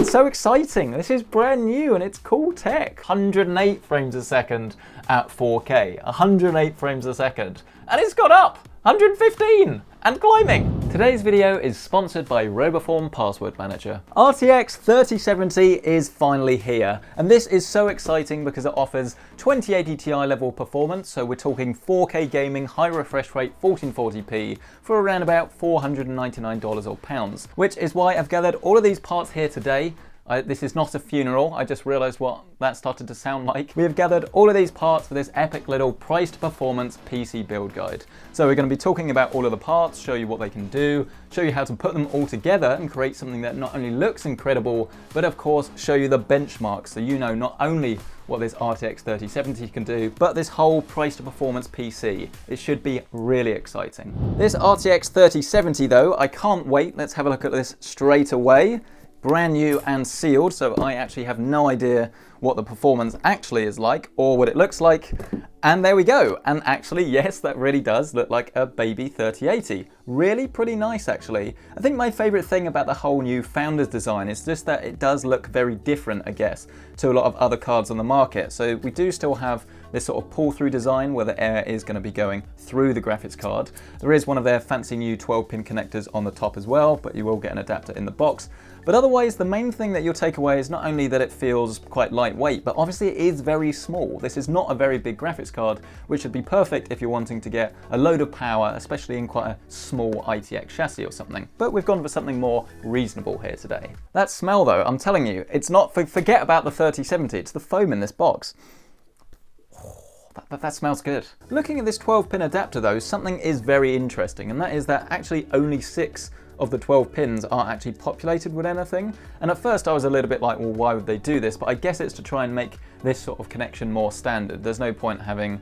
It's so exciting. This is brand new and it's cool tech. 108 frames a second at 4K, 108 frames a second. And it's got up 115 and climbing. Today's video is sponsored by Roboform Password Manager. RTX 3070 is finally here, and this is so exciting because it offers 2080 Ti level performance, so we're talking 4K gaming, high refresh rate, 1440p for around about $499 or pounds, which is why I've gathered all of these parts here today. This is not a funeral, I just realised what that started to sound like. We have gathered all of these parts for this epic little price to performance PC build guide. So we're going to be talking about all of the parts, show you what they can do, show you how to put them all together and create something that not only looks incredible, but of course show you the benchmarks so you know not only what this RTX 3070 can do, but this whole price to performance PC. It should be really exciting. This RTX 3070 though, I can't wait. Let's have a look at this straight away. Brand new and sealed, so I actually have no idea what the performance actually is like or what it looks like. And there we go. And actually, yes, that really does look like a baby 3080. Really pretty nice, actually. I think my favorite thing about the whole new Founders design is just that it does look very different, I guess, to a lot of other cards on the market. So we do still have this sort of pull-through design where the air is going to be going through the graphics card. There is one of their fancy new 12-pin connectors on the top as well, but you will get an adapter in the box. But otherwise, the main thing that you'll take away is not only that it feels quite lightweight, but obviously it is very small. This is not a very big graphics card, which would be perfect if you're wanting to get a load of power, especially in quite a small ITX chassis or something. But we've gone for something more reasonable here today. That smell though, I'm telling you, it's not, forget about the 3070, it's the foam in this box. That smells good. Looking at this 12-pin adapter though, something is very interesting, and that is that actually only 6 of the 12 pins are actually populated with anything. And at first I was a little bit like, well, why would they do this? But I guess it's to try and make this sort of connection more standard. There's no point having,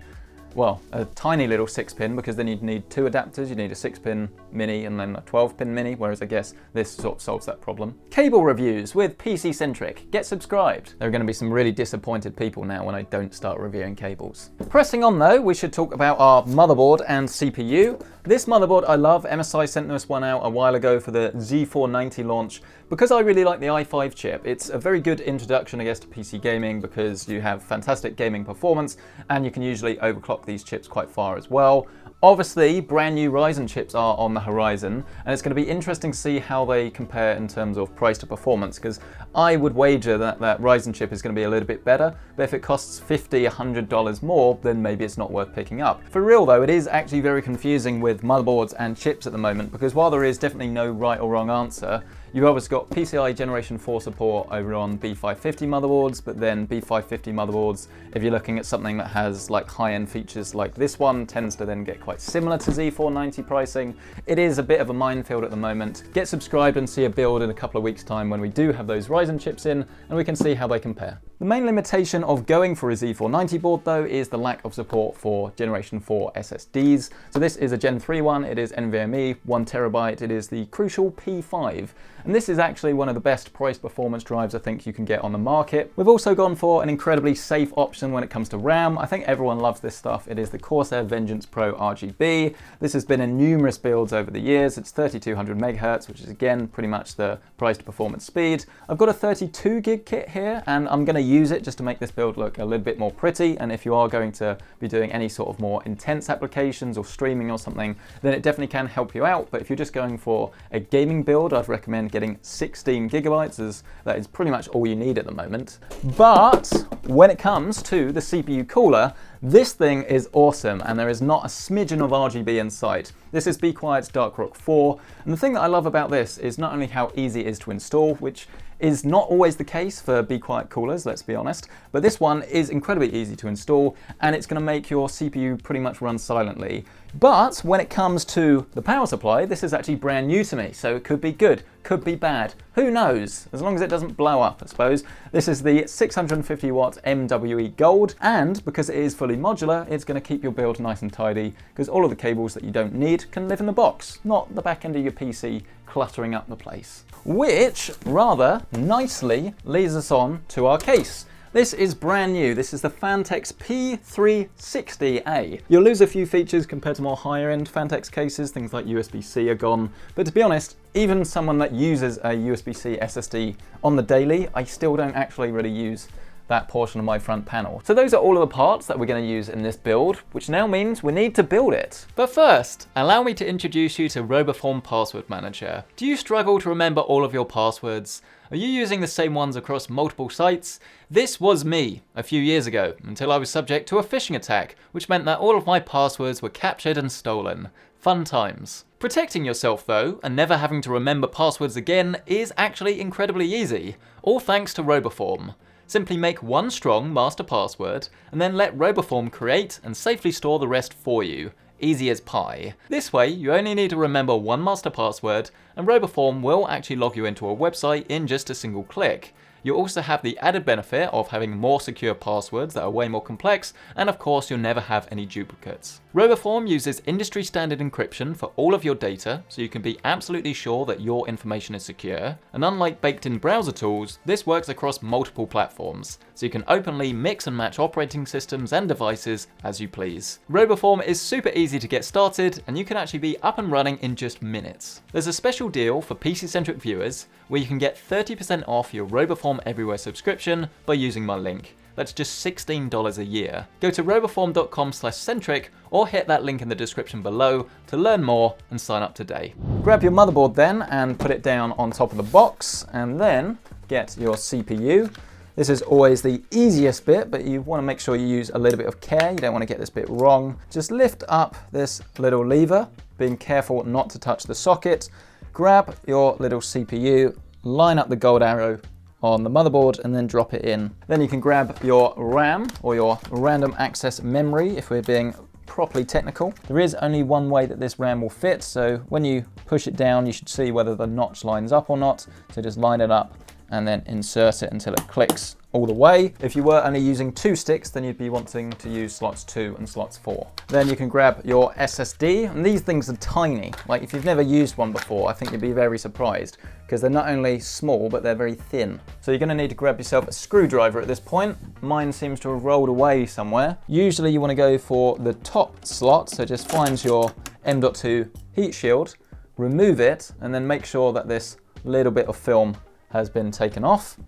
well, a tiny little 6-pin, because then you'd need 2 adapters. You'd need a 6-pin mini and then a 12-pin mini, whereas I guess this sort of solves that problem. Cable reviews with PC Centric. Get subscribed. There are going to be some really disappointed people now when I don't start reviewing cables. Pressing on though, we should talk about our motherboard and CPU. This motherboard I love. MSI sent this one out a while ago for the Z490 launch because I really like the i5 chip. It's a very good introduction, I guess, to PC gaming because you have fantastic gaming performance and you can usually overclock these chips quite far as well. Obviously, brand new Ryzen chips are on the horizon, and it's going to be interesting to see how they compare in terms of price to performance, because I would wager that that Ryzen chip is going to be a little bit better, but if it costs $50, $100 more, then maybe it's not worth picking up. For real though, it is actually very confusing with motherboards and chips at the moment, because while there is definitely no right or wrong answer, you've obviously got PCI Generation 4 support over on B550 motherboards, but then B550 motherboards, if you're looking at something that has like high-end features like this one, tends to then get quite similar to Z490 pricing. It is a bit of a minefield at the moment. Get subscribed and see a build in a couple of weeks' time when we do have those Ryzen chips in, and we can see how they compare. The main limitation of going for a Z490 board though is the lack of support for Generation 4 SSDs. So this is a Gen 3 one, it is NVMe, 1TB, it is the Crucial P5. And this is actually one of the best price performance drives I think you can get on the market. We've also gone for an incredibly safe option when it comes to RAM. I think everyone loves this stuff. It is the Corsair Vengeance Pro RGB. This has been in numerous builds over the years. It's 3200 megahertz, which is again pretty much the price to performance speed. I've got a 32 gig kit here, and I'm going to use it just to make this build look a little bit more pretty. And if you are going to be doing any sort of more intense applications or streaming or something, then it definitely can help you out. But if you're just going for a gaming build, I'd recommend getting 16 gigabytes, as that is pretty much all you need at the moment. But when it comes to the CPU cooler, this thing is awesome, and there is not a smidgen of RGB in sight. This is Be Quiet's Dark Rock 4, and the thing that I love about this is not only how easy it is to install, which is not always the case for Be Quiet coolers, let's be honest, but this one is incredibly easy to install, and it's going to make your CPU pretty much run silently. But when it comes to the power supply, this is actually brand new to me, so it could be good, could be bad, who knows, as long as it doesn't blow up, I suppose. This is the 650 watt MWE Gold, and because it is fully modular, it's going to keep your build nice and tidy, because all of the cables that you don't need can live in the box, not the back end of your PC cluttering up the place. Which rather nicely leads us on to our case. This is brand new. This is the Phanteks P360A. You'll lose a few features compared to more higher end Phanteks cases. Things like USB-C are gone, but to be honest, even someone that uses a USB-C SSD on the daily, I still don't actually really use that portion of my front panel. So those are all of the parts that we're going to use in this build, which now means we need to build it. But first, allow me to introduce you to Roboform Password Manager. Do you struggle to remember all of your passwords? Are you using the same ones across multiple sites? This was me a few years ago, until I was subject to a phishing attack, which meant that all of my passwords were captured and stolen. Fun times. Protecting yourself though, and never having to remember passwords again, is actually incredibly easy, all thanks to Roboform. Simply make one strong master password, and then let Roboform create and safely store the rest for you. Easy as pie. This way, you only need to remember one master password, and Roboform will actually log you into a website in just a single click. You also have the added benefit of having more secure passwords that are way more complex, and of course you'll never have any duplicates. Roboform uses industry standard encryption for all of your data, so you can be absolutely sure that your information is secure. And unlike baked-in browser tools, this works across multiple platforms, so you can openly mix and match operating systems and devices as you please. Roboform is super easy to get started, and you can actually be up and running in just minutes. There's a special deal for PC-centric viewers, where you can get 30% off your Roboform Everywhere subscription by using my link. That's just $16 a year. Go to roboform.com/centric or hit that link in the description below to learn more and sign up today. Grab your motherboard then and put it down on top of the box, and then get your CPU. This is always the easiest bit, but you want to make sure you use a little bit of care. You don't want to get this bit wrong. Just lift up this little lever, being careful not to touch the socket. Grab your little CPU, line up the gold arrow on the motherboard, and then drop it in. Then you can grab your RAM, or your random access memory if we're being properly technical. There is only one way that this RAM will fit, so when you push it down you should see whether the notch lines up or not. So just line it up and then insert it until it clicks all the way. If you were only using 2 sticks, then you'd be wanting to use slots 2 and slots 4. Then you can grab your SSD, and these things are tiny. Like if you've never used one before, I think you'd be very surprised, because they're not only small, but they're very thin. So you're gonna need to grab yourself a screwdriver at this point. Mine seems to have rolled away somewhere. Usually you wanna go for the top slot, so just find your M.2 heat shield, remove it, and then make sure that this little bit of film has been taken off.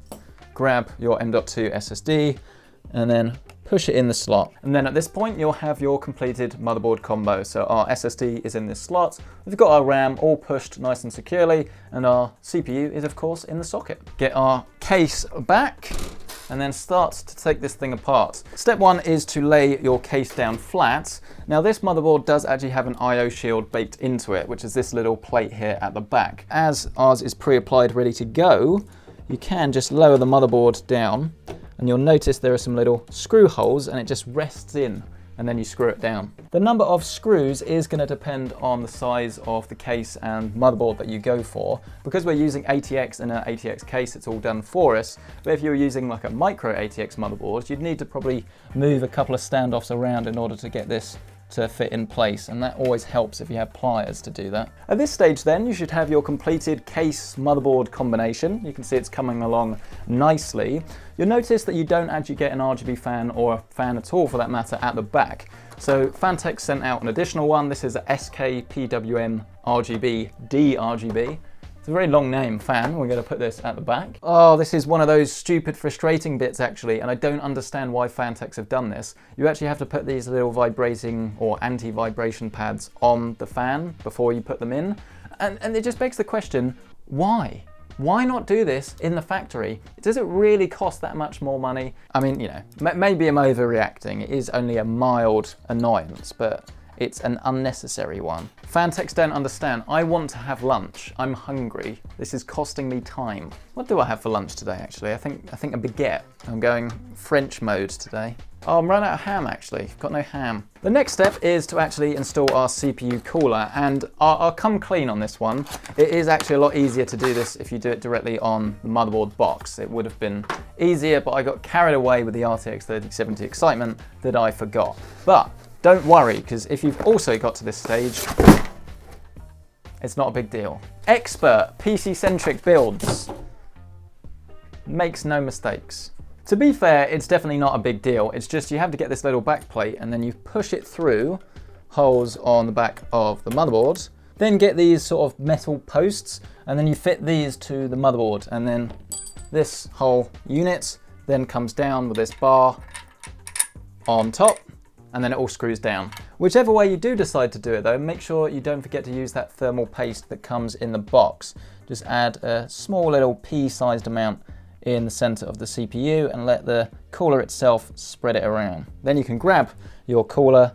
Grab your M.2 SSD and then push it in the slot. And then at this point, you'll have your completed motherboard combo. So our SSD is in this slot. We've got our RAM all pushed nice and securely, and our CPU is of course in the socket. Get our case back and then start to take this thing apart. Step 1 is to lay your case down flat. Now this motherboard does actually have an IO shield baked into it, which is this little plate here at the back. As ours is pre-applied ready to go, you can just lower the motherboard down, and you'll notice there are some little screw holes, and it just rests in, and then you screw it down. The number of screws is going to depend on the size of the case and motherboard that you go for. Because we're using ATX in an ATX case, it's all done for us. But if you were using like a micro ATX motherboard, you'd need to probably move a couple of standoffs around in order to get this to fit in place, and that always helps if you have pliers to do that. At this stage then, you should have your completed case motherboard combination. You can see it's coming along nicely. You'll notice that you don't actually get an RGB fan, or a fan at all for that matter, at the back. So Phanteks sent out an additional one. This is a SKPWM RGB DRGB. It's a very long name, fan. We're going to put this at the back. Oh, this is one of those stupid, frustrating bits actually, and I don't understand why Phanteks have done this. You actually have to put these little vibrating or anti-vibration pads on the fan before you put them in. And it just begs the question, why? Why not do this in the factory? Does it really cost that much more money? I mean, you know, maybe I'm overreacting. It is only a mild annoyance, but it's an unnecessary one. Phanteks don't understand. I want to have lunch. I'm hungry. This is costing me time. What do I have for lunch today, actually? I think a baguette. I'm going French mode today. Oh, I'm running out of ham, actually. Got no ham. The next step is to actually install our CPU cooler, and I'll come clean on this one. It is actually a lot easier to do this if you do it directly on the motherboard box. It would have been easier, but I got carried away with the RTX 3070 excitement that I forgot. But don't worry, because if you've also got to this stage, it's not a big deal. Expert PC-centric builds. Makes no mistakes. To be fair, it's definitely not a big deal. It's just you have to get this little back plate, and then you push it through holes on the back of the motherboard, Then get these sort of metal posts, and then you fit these to the motherboard, and then this whole unit then comes down with this bar on top, and then it all screws down. Whichever way you do decide to do it though, make sure you don't forget to use that thermal paste that comes in the box. Just add a small little pea-sized amount in the center of the CPU and let the cooler itself spread it around. Then you can grab your cooler,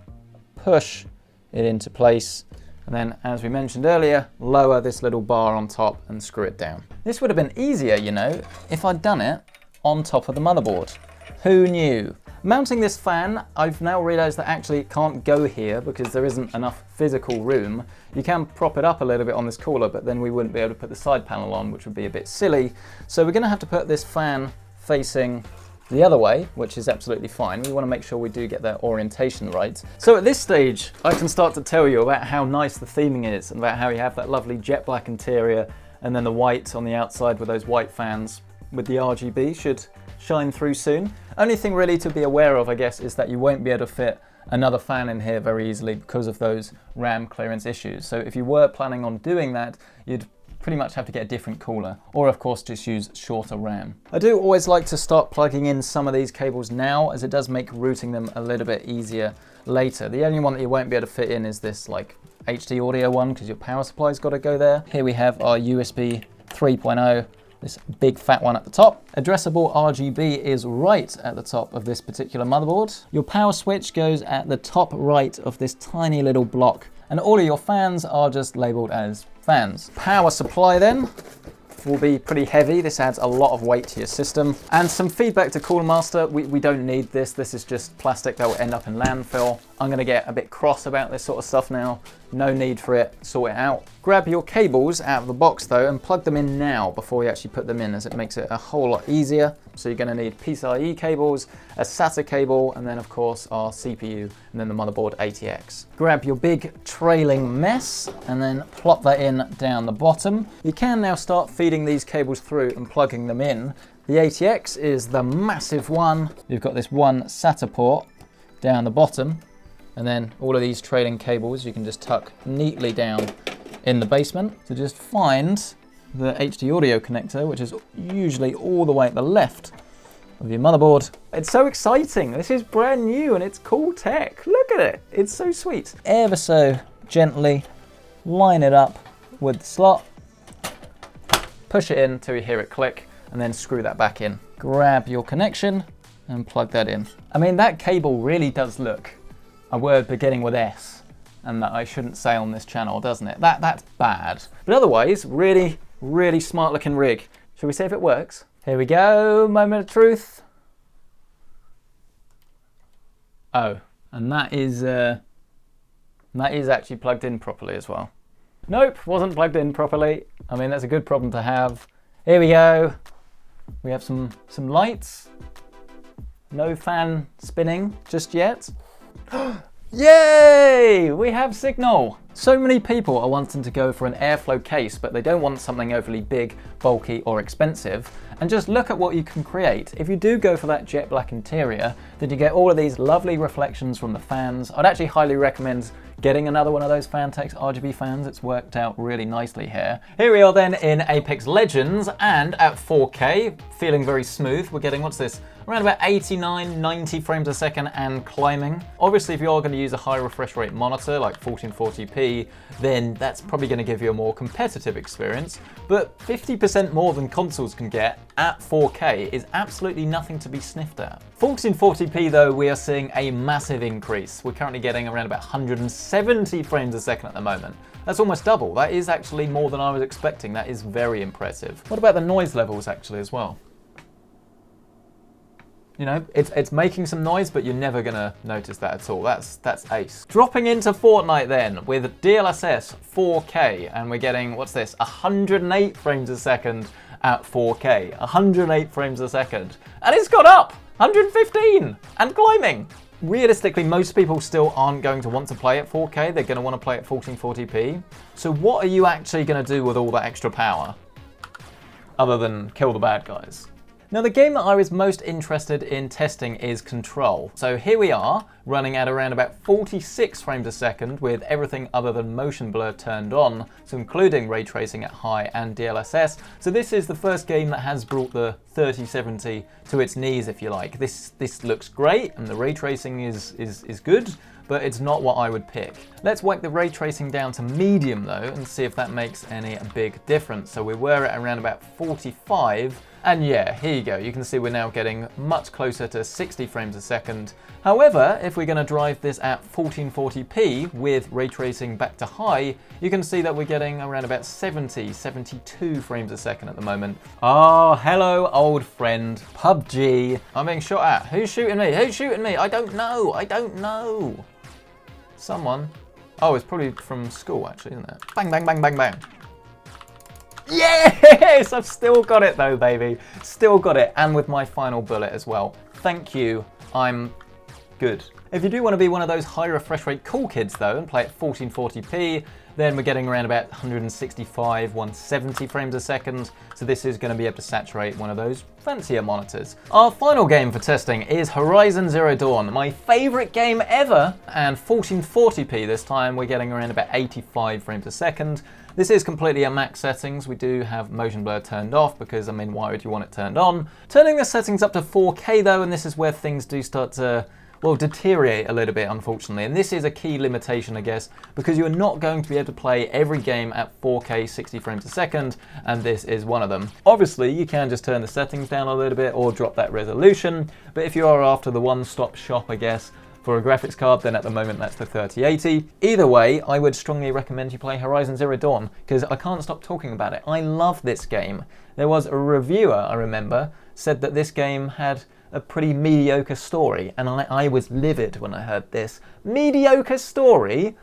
push it into place, and then, as we mentioned earlier, lower this little bar on top and screw it down. This would have been easier, you know, if I'd done it on top of the motherboard. Who knew? Mounting this fan, I've now realized that actually it can't go here because there isn't enough physical room. You can prop it up a little bit on this cooler, but then we wouldn't be able to put the side panel on, which would be a bit silly. So we're gonna have to put this fan facing the other way, which is absolutely fine. We want to make sure we do get that orientation right. So at this stage, I can start to tell you about how nice the theming is and about how you have that lovely jet black interior and then the white on the outside with those white fans with the RGB should shine through soon. Only thing really to be aware of, I guess, is that you won't be able to fit another fan in here very easily because of those RAM clearance issues. So if you were planning on doing that, you'd pretty much have to get a different cooler, or of course just use shorter RAM. I do always like to start plugging in some of these cables now, as it does make routing them a little bit easier later. The only one that you won't be able to fit in is this like HD audio one, because your power supply's got to go there. Here we have our USB 3.0, this big fat one at the top. Addressable RGB is right at the top of this particular motherboard. Your power switch goes at the top right of this tiny little block, and all of your fans are just labeled as fans. Power supply then will be pretty heavy. This adds a lot of weight to your system. And some feedback to Cooler Master. We don't need this. This is just plastic that will end up in landfill. I'm gonna get a bit cross about this sort of stuff now. No need for it, sort it out. Grab your cables out of the box though and plug them in now before you actually put them in, as it makes it a whole lot easier. So you're gonna need PCIe cables, a SATA cable, and then of course our CPU, and then the motherboard ATX. Grab your big trailing mess and then plop that in down the bottom. You can now start feeding these cables through and plugging them in. The ATX is the massive one. You've got this one SATA port down the bottom, and then all of these trailing cables you can just tuck neatly down in the basement. So just find the HD audio connector, which is usually all the way at the left of your motherboard. It's so exciting. This is brand new and it's cool tech. Look at it. It's so sweet. Ever so gently line it up with the slot, push it in until you hear it click, and then screw that back in. Grab your connection and plug that in. I mean, that cable really does look a word beginning with S, and that I shouldn't say on this channel, doesn't it? That's bad. But otherwise, really, really smart looking rig. Shall we see if it works? Here we go, moment of truth. Oh, and that is actually plugged in properly as well. Nope, wasn't plugged in properly. I mean, that's a good problem to have. Here we go. We have some lights. No fan spinning just yet. Yay! We have signal! So many people are wanting to go for an airflow case, but they don't want something overly big, bulky, or expensive. And just look at what you can create. If you do go for that jet black interior, then you get all of these lovely reflections from the fans. I'd actually highly recommend getting another one of those Fantex RGB fans. It's worked out really nicely here. Here we are then in Apex Legends, and at 4K, feeling very smooth. We're getting, what's this? Around about 89, 90 frames a second and climbing. Obviously, if you are going to use a high refresh rate monitor like 1440p, then that's probably going to give you a more competitive experience. But 50% more than consoles can get at 4K is absolutely nothing to be sniffed at. 1440p though, we are seeing a massive increase. We're currently getting around about 170 frames a second at the moment. That's almost double. That is actually more than I was expecting. That is very impressive. What about the noise levels actually as well? You know, it's making some noise, but you're never gonna notice that at all. That's ace. Dropping into Fortnite then with DLSS 4K, and we're getting, what's this, 108 frames a second at 4K. 108 frames a second. And it's got up! 115! And climbing! Realistically, most people still aren't going to want to play at 4K. They're gonna want to play at 1440p. So what are you actually gonna do with all that extra power? Other than kill the bad guys? Now the game that I was most interested in testing is Control. So here we are, running at around about 46 frames a second with everything other than motion blur turned on, so including ray tracing at high and DLSS. So this is the first game that has brought the 3070 to its knees, if you like. This looks great and the ray tracing is good, but it's not what I would pick. Let's whack the ray tracing down to medium though and see if that makes any big difference. So we were at around about 45, and yeah, here you go. You can see we're now getting much closer to 60 frames a second. However, if we're gonna drive this at 1440p with ray tracing back to high, you can see that we're getting around about 70, 72 frames a second at the moment. Oh, hello, old friend, PUBG. I'm being shot at. Who's shooting me? Who's shooting me? I don't know. I don't know. Someone. Oh, it's probably from school actually, isn't it? Bang, bang, bang, bang, bang. Yes! I've still got it though, baby. Still got it, and with my final bullet as well. Thank you. I'm good. If you do want to be one of those high refresh rate cool kids though and play at 1440p, then we're getting around about 165, 170 frames a second. So this is going to be able to saturate one of those fancier monitors. Our final game for testing is Horizon Zero Dawn, my favorite game ever, and 1440p this time. We're getting around about 85 frames a second. This is completely at max settings. We do have motion blur turned off because, I mean, why would you want it turned on? Turning the settings up to 4K though, and this is where things do start to, well, deteriorate a little bit, unfortunately. And this is a key limitation, I guess, because you're not going to be able to play every game at 4K 60 frames a second, and this is one of them. Obviously, you can just turn the settings down a little bit or drop that resolution, but if you are after the one-stop shop, I guess, for a graphics card, then at the moment that's the 3080. Either way, I would strongly recommend you play Horizon Zero Dawn, because I can't stop talking about it. I love this game. There was a reviewer, I remember, said that this game had a pretty mediocre story, and I was livid when I heard this. Mediocre story?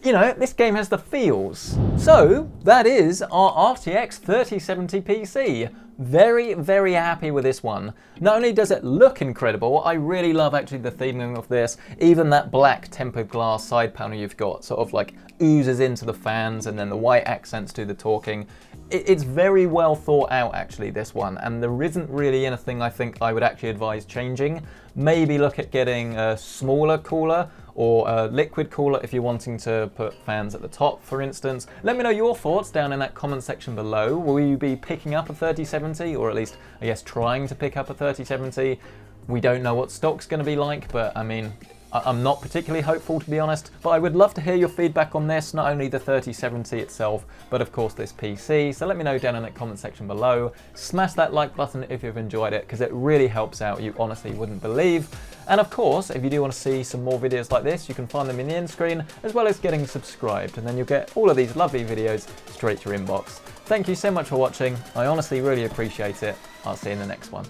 You know, this game has the feels. So, that is our RTX 3070 PC. Very, very happy with this one. Not only does it look incredible, I really love actually the theming of this. Even that black tempered glass side panel you've got sort of like oozes into the fans, and then the white accents do the talking. It's very well thought out actually, this one, and there isn't really anything I think I would actually advise changing. Maybe look at getting a smaller cooler or a liquid cooler if you're wanting to put fans at the top, for instance. Let me know your thoughts down in that comment section below. Will you be picking up a 3070, or at least, I guess, trying to pick up a 3070? We don't know what stock's going to be like, but I mean, I'm not particularly hopeful, to be honest, but I would love to hear your feedback on this, not only the 3070 itself, but of course this PC. So let me know down in that comment section below. Smash that like button if you've enjoyed it, because it really helps out, you honestly wouldn't believe. And of course, if you do want to see some more videos like this, you can find them in the end screen, as well as getting subscribed, and then you'll get all of these lovely videos straight to your inbox. Thank you so much for watching. I honestly really appreciate it. I'll see you in the next one.